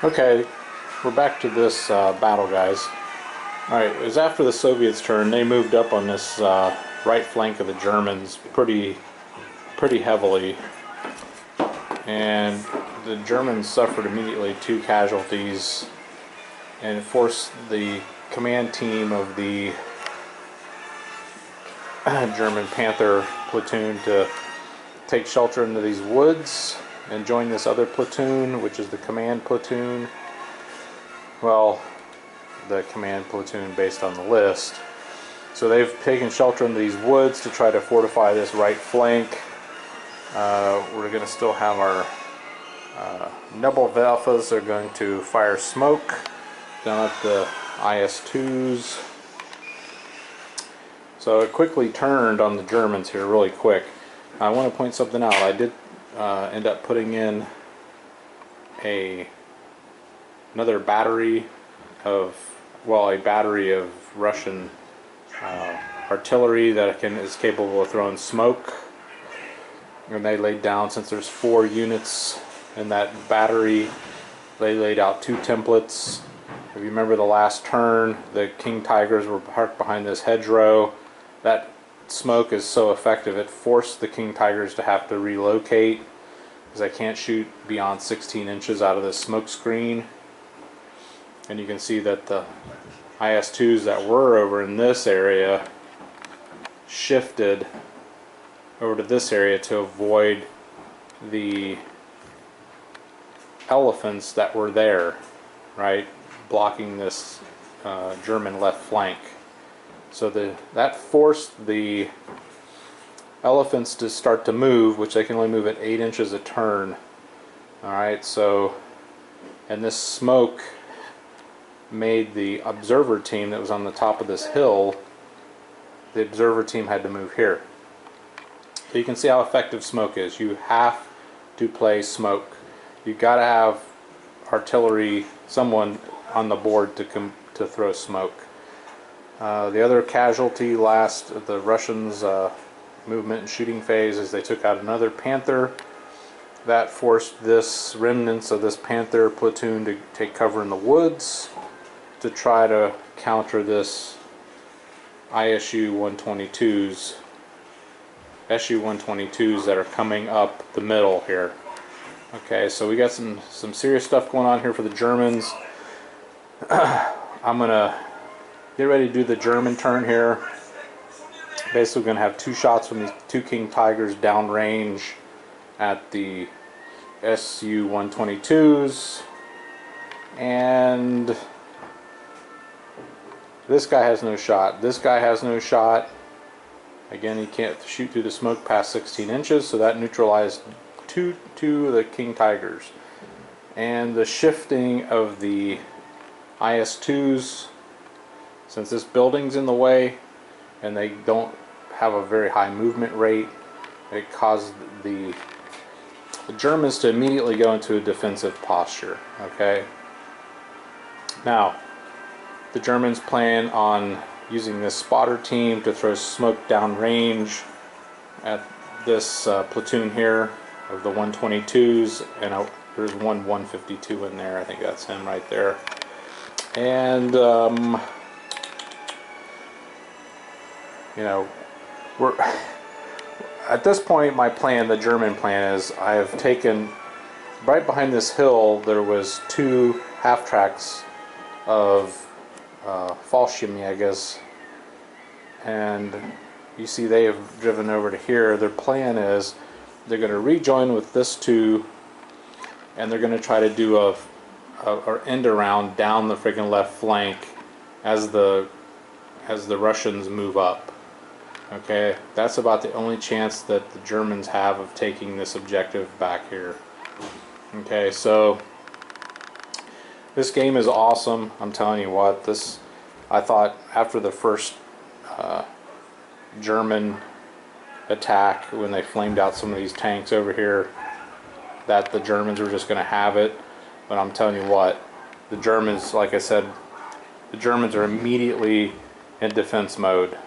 Okay, we're back to this battle, guys. Alright, it was after the Soviets' turn. They moved up on this right flank of the Germans pretty heavily. And the Germans suffered immediately 2 casualties. And it forced the command team of the German Panther platoon to take shelter into these woods and join this other platoon, which is the command platoon. Well, the command platoon based on the list. So they've taken shelter in these woods to try to fortify this right flank. We're going to still have our Nebelwerfers are going to fire smoke down at the IS-2s. So it quickly turned on the Germans here really quick. I want to point something out. I did end up putting in another battery of, well, a battery of Russian artillery that is capable of throwing smoke. And they laid down, since there's 4 units in that battery, they laid out 2 templates. If you remember the last turn, the King Tigers were parked behind this hedgerow. That smoke is so effective it forced the King Tigers to have to relocate, because I can't shoot beyond 16 inches out of this smoke screen. And you can see that the IS-2s that were over in this area shifted over to this area to avoid the elephants that were there, right, blocking this German left flank. So that forced the elephants to start to move, which they can only move at 8 inches a turn. Alright, so, and this smoke made the observer team that was on the top of this hill, the observer team had to move here. So you can see how effective smoke is. You have to play smoke. You got to have artillery, someone on the board to throw smoke. The other casualty last of the Russians' movement and shooting phase is they took out another Panther. That forced this remnants of this Panther platoon to take cover in the woods to try to counter this SU-122s that are coming up the middle here. Okay, so we got some serious stuff going on here for the Germans. I'm gonna get ready to do the German turn here. Basically, we're gonna have 2 shots from these 2 King Tigers downrange at the SU-122s, and this guy has no shot. This guy has no shot. Again, he can't shoot through the smoke past 16 inches, so that neutralized two of the King Tigers. And the shifting of the IS-2s, since this building's in the way and they don't have a very high movement rate, it caused the Germans to immediately go into a defensive posture. Okay. Now, the Germans plan on using this spotter team to throw smoke downrange at this platoon here of the 122s, and there's one 152 in there. I think that's him right there. And you know, we're at this point. My plan, the German plan, is I have taken right behind this hill. There was 2 half tracks of Fallschirmjägers, and you see they have driven over to here. Their plan is they're going to rejoin with this 2, and they're going to try to do a end around down the freaking left flank as the Russians move up. Okay, that's about the only chance that the Germans have of taking this objective back here. Okay, so this game is awesome. I'm telling you what, I thought after the first German attack, when they flamed out some of these tanks over here, that the Germans were just going to have it. But I'm telling you what, the Germans, like I said, the Germans are immediately in defense mode.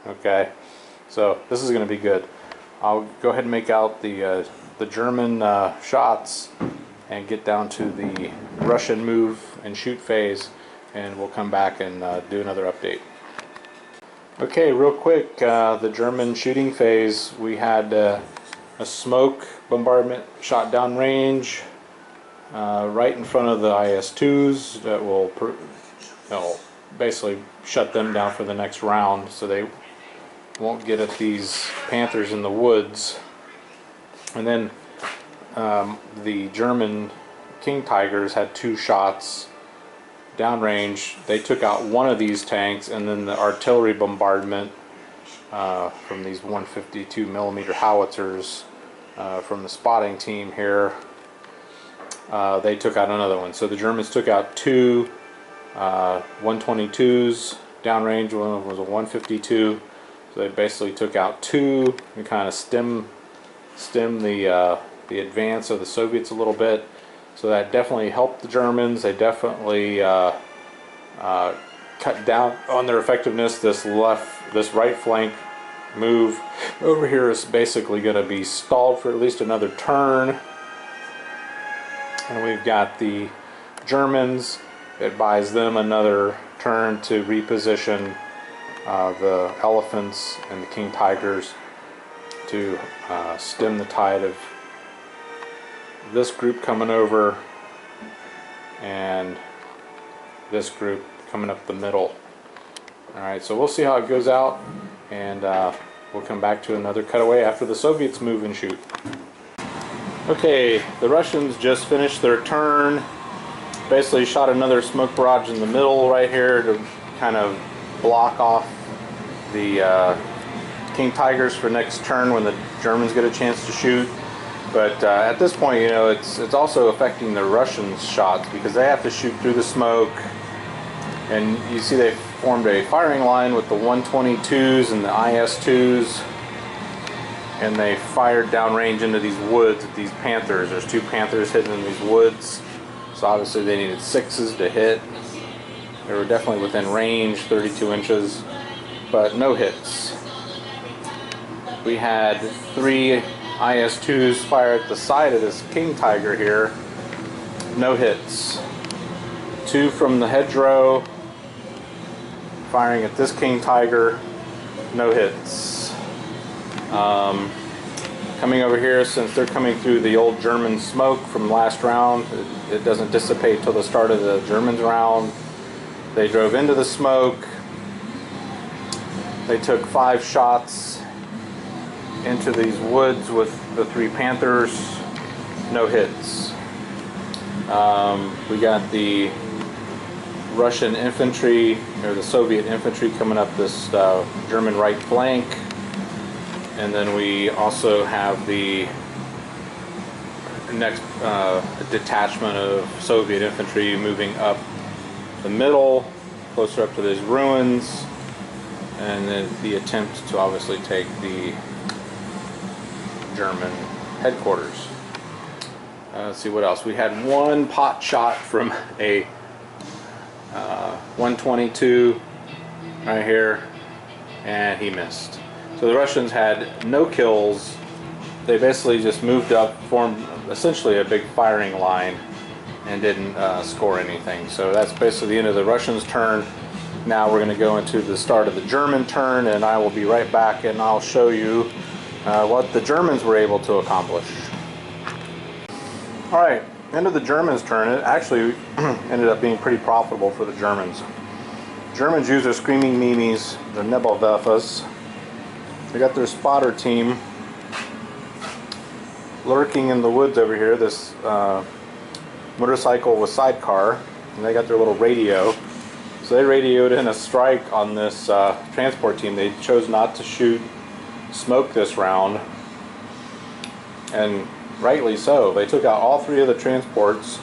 Okay, so this is going to be good. I'll go ahead and make out the German shots, and get down to the Russian move and shoot phase, and we'll come back and do another update. Okay, real quick, the German shooting phase, we had a smoke bombardment shot downrange right in front of the IS-2s that will basically shut them down for the next round, so they won't get at these Panthers in the woods. And then the German King Tigers had 2 shots downrange. They took out one of these tanks, and then the artillery bombardment from these 152 millimeter howitzers from the spotting team here, they took out another one. So the Germans took out 2 122s downrange. One was a 152. So they basically took out 2 and kind of stem the advance of the Soviets a little bit. So that definitely helped the Germans. They definitely cut down on their effectiveness. This right flank move over here is basically going to be stalled for at least another turn. And we've got the Germans. It buys them another turn to reposition the Elephants and the King Tigers to stem the tide of this group coming over and this group coming up the middle. Alright, so we'll see how it goes out, and we'll come back to another cutaway after the Soviets move and shoot. Okay, the Russians just finished their turn. Basically shot another smoke barrage in the middle right here to kind of block off the King Tigers for next turn when the Germans get a chance to shoot. But at this point, you know, it's also affecting the Russians' shots because they have to shoot through the smoke. And you see they formed a firing line with the 122s and the IS-2s, and they fired downrange into these woods at these Panthers. There's 2 Panthers hidden in these woods, so obviously they needed 6s to hit. They were definitely within range, 32 inches, but no hits. We had 3 IS-2s fire at the side of this King Tiger here, no hits. 2 from the hedgerow firing at this King Tiger, no hits. Coming over here, since they're coming through the old German smoke from last round, it doesn't dissipate till the start of the Germans round. They drove into the smoke. They took 5 shots into these woods with the 3 Panthers, no hits. We got the Russian infantry, or the Soviet infantry, coming up this German right flank, and then we also have the next detachment of Soviet infantry moving up the middle, closer up to these ruins, and then the attempt to obviously take the German headquarters. Let's see what else. We had 1 pot shot from a 122 right here, and he missed. So the Russians had no kills. They basically just moved up, formed essentially a big firing line, and didn't score anything. So that's basically the end of the Russians' turn. Now we're going to go into the start of the German turn, and I will be right back and I'll show you what the Germans were able to accomplish. Alright, end of the Germans' turn. It actually ended up being pretty profitable for the Germans. Germans used their screaming memes, their Nebelwerfers. They got their spotter team lurking in the woods over here, this motorcycle with sidecar, and they got their little radio. So they radioed in a strike on this transport team. They chose not to shoot smoke this round, and rightly so. They took out all 3 of the transports,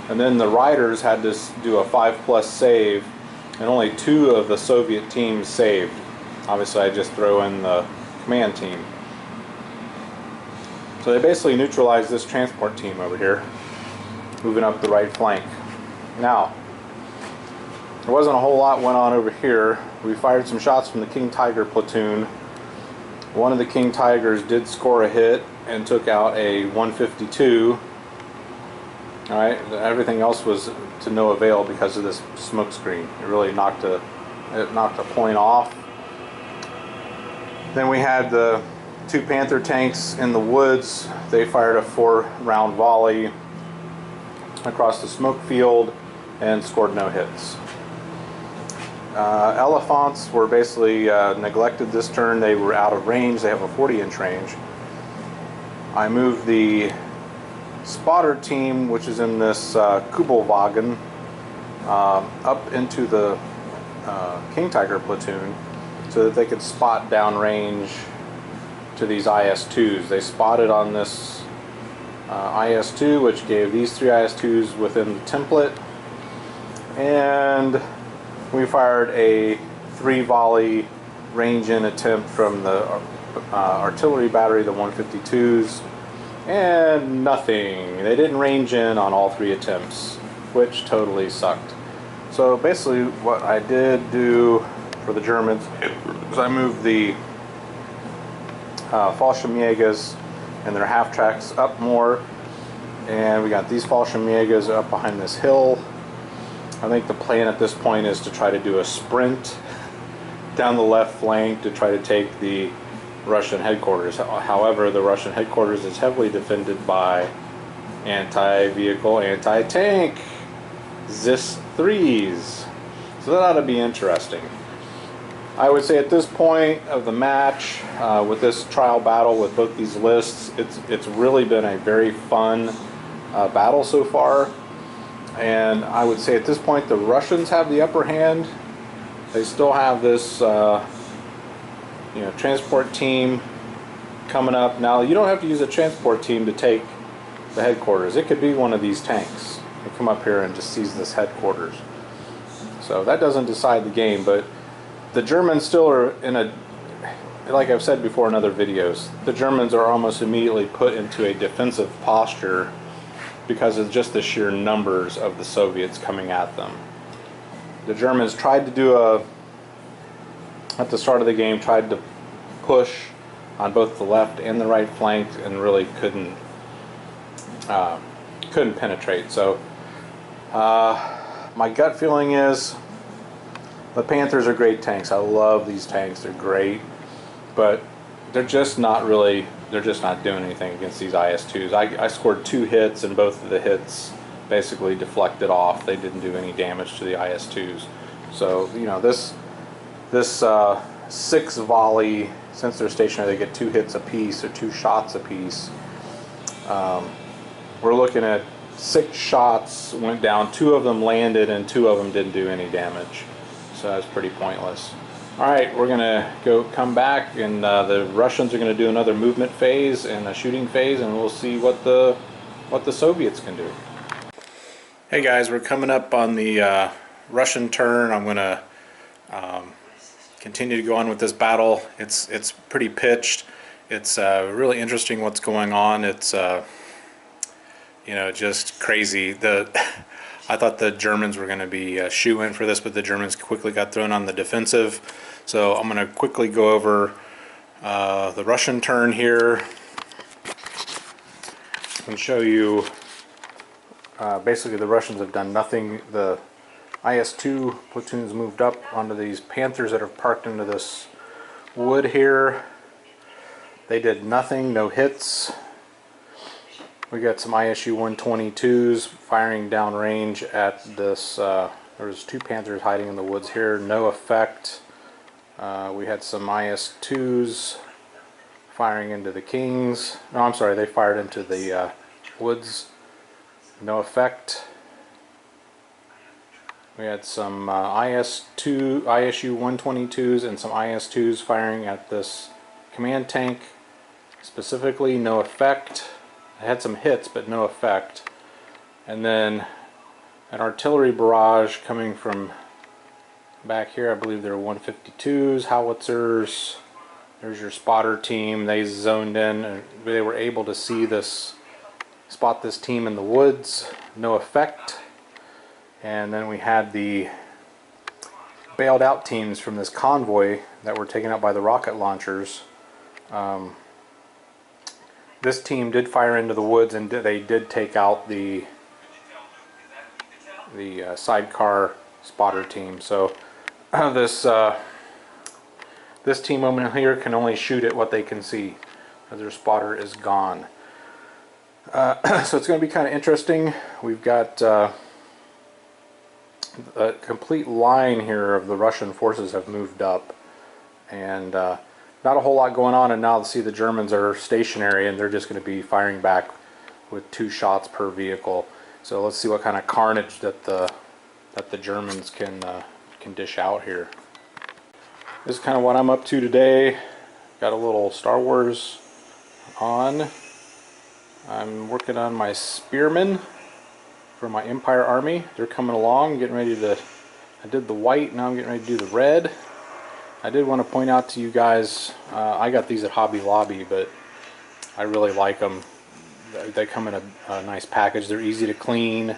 and then the riders had to do a 5+ save, and only 2 of the Soviet teams saved. Obviously I just throw in the command team. So they basically neutralized this transport team over here, moving up the right flank. Now, there wasn't a whole lot went on over here. We fired some shots from the King Tiger platoon. One of the King Tigers did score a hit and took out a 152. All right, everything else was to no avail because of this smoke screen. It really knocked a point off. Then we had the 2 Panther tanks in the woods. They fired a 4-round volley across the smoke field and scored no hits. Elephants were basically neglected this turn. They were out of range. They have a 40-inch range. I moved the spotter team, which is in this Kubelwagen, up into the King Tiger platoon so that they could spot downrange to these IS-2s. They spotted on this IS-2, which gave these 3 IS-2s within the template, and we fired a 3-volley range-in attempt from the artillery battery, the 152s, and nothing. They didn't range in on all 3 attempts, which totally sucked. So basically what I did do for the Germans is I moved the Fallschirmjägers and their half-tracks up more, and we got these Fallschirmjägers up behind this hill. I think the plan at this point is to try to do a sprint down the left flank to try to take the Russian headquarters. However, the Russian headquarters is heavily defended by anti-vehicle, anti-tank ZIS-3s. So that ought to be interesting. I would say at this point of the match, with this trial battle with both these lists, it's really been a very fun battle so far. And I would say at this point the Russians have the upper hand. They still have this transport team coming up. Now, you don't have to use a transport team to take the headquarters. It could be one of these tanks. They come up here and just seize this headquarters. So that doesn't decide the game, but the Germans still are in a, like I've said before in other videos, the Germans are almost immediately put into a defensive posture because of just the sheer numbers of the Soviets coming at them. The Germans tried to do at the start of the game, tried to push on both the left and the right flank and really couldn't penetrate. So my gut feeling is the Panthers are great tanks. I love these tanks. They're great, but they're just not doing anything against these IS-2s. I scored 2 hits, and both of the hits basically deflected off. They didn't do any damage to the IS-2s. So, this 6 volley, since they're stationary, they get 2 hits apiece or 2 shots apiece. We're looking at 6 shots went down, 2 of them landed, and 2 of them didn't do any damage. So that's pretty pointless. Alright, we're going to come back, and the Russians are going to do another movement phase and a shooting phase, and we'll see what the Soviets can do. Hey guys, we're coming up on the Russian turn. I'm going to continue to go on with this battle. It's pretty pitched. It's really interesting what's going on. It's just crazy. I thought the Germans were going to be a shoo-in for this, but the Germans quickly got thrown on the defensive. So I'm going to quickly go over the Russian turn here and show you basically the Russians have done nothing. The IS-2 platoons moved up onto these Panthers that are parked into this wood here. They did nothing, no hits. We got some ISU 122s firing downrange at this. There's 2 Panthers hiding in the woods here, no effect. We had some IS-2s firing into the Kings. No, I'm sorry, they fired into the woods, no effect. We had some ISU 122s and some IS-2s firing at this command tank, specifically no effect. I had some hits, but no effect. And then an artillery barrage coming from back here. I believe there were 152s, howitzers. There's your spotter team. They zoned in, and they were able to spot this team in the woods. No effect. And then we had the bailed out teams from this convoy that were taken out by the rocket launchers. This team did fire into the woods, and they did take out the the sidecar spotter team. So this team over here can only shoot at what they can see, because their spotter is gone. So it's going to be kind of interesting. We've got a complete line here of the Russian forces have moved up, and not a whole lot going on. And now see the Germans are stationary, and they're just going to be firing back with 2 shots per vehicle. So let's see what kind of carnage that the Germans can dish out here. This is kind of what I'm up to today. Got a little Star Wars on. I'm working on my spearmen for my Empire Army. They're coming along, getting ready to... I did the white, now I'm getting ready to do the red. I did want to point out to you guys, I got these at Hobby Lobby, but I really like them. They come in a nice package. They're easy to clean.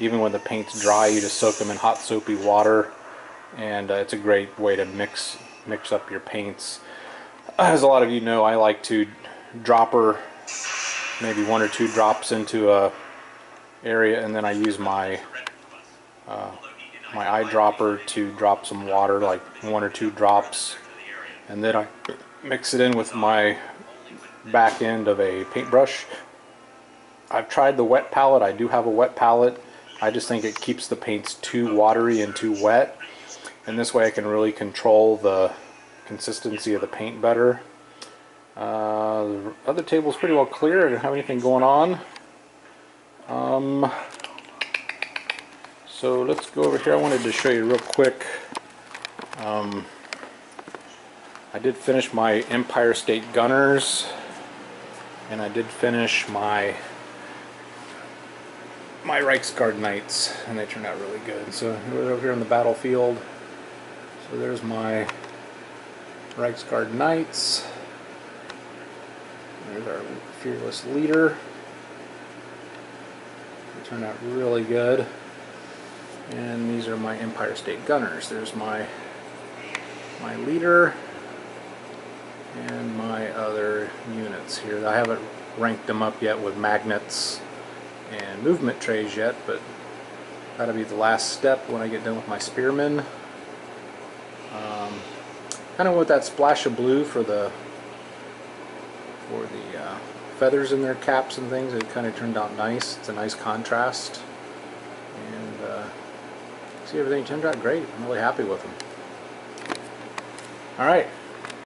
Even when the paint's dry, you just soak them in hot soapy water, and it's a great way to mix up your paints. As a lot of you know, I like to dropper maybe 1 or 2 drops into a area, and then I use my my eyedropper to drop some water, like 1 or 2 drops, and then I mix it in with my back end of a paintbrush. I've tried the wet palette. I do have a wet palette. I just think it keeps the paints too watery and too wet, and this way I can really control the consistency of the paint better. The other table's pretty well clear. I don't have anything going on. So let's go over here. I wanted to show you real quick. I did finish my Empire State Gunners, and I did finish my Reichsguard Knights, and they turned out really good. So we're over here on the battlefield. So there's my Reichsguard Knights. There's our fearless leader. They turned out really good. And these are my Empire State Gunners. There's my leader and my other units here. I haven't ranked them up yet with magnets and movement trays yet, but that'll be the last step when I get done with my spearmen. Kind of with that splash of blue for the feathers in their caps and things. It kind of turned out nice. It's a nice contrast, and see, everything turned out great. I'm really happy with them. All right.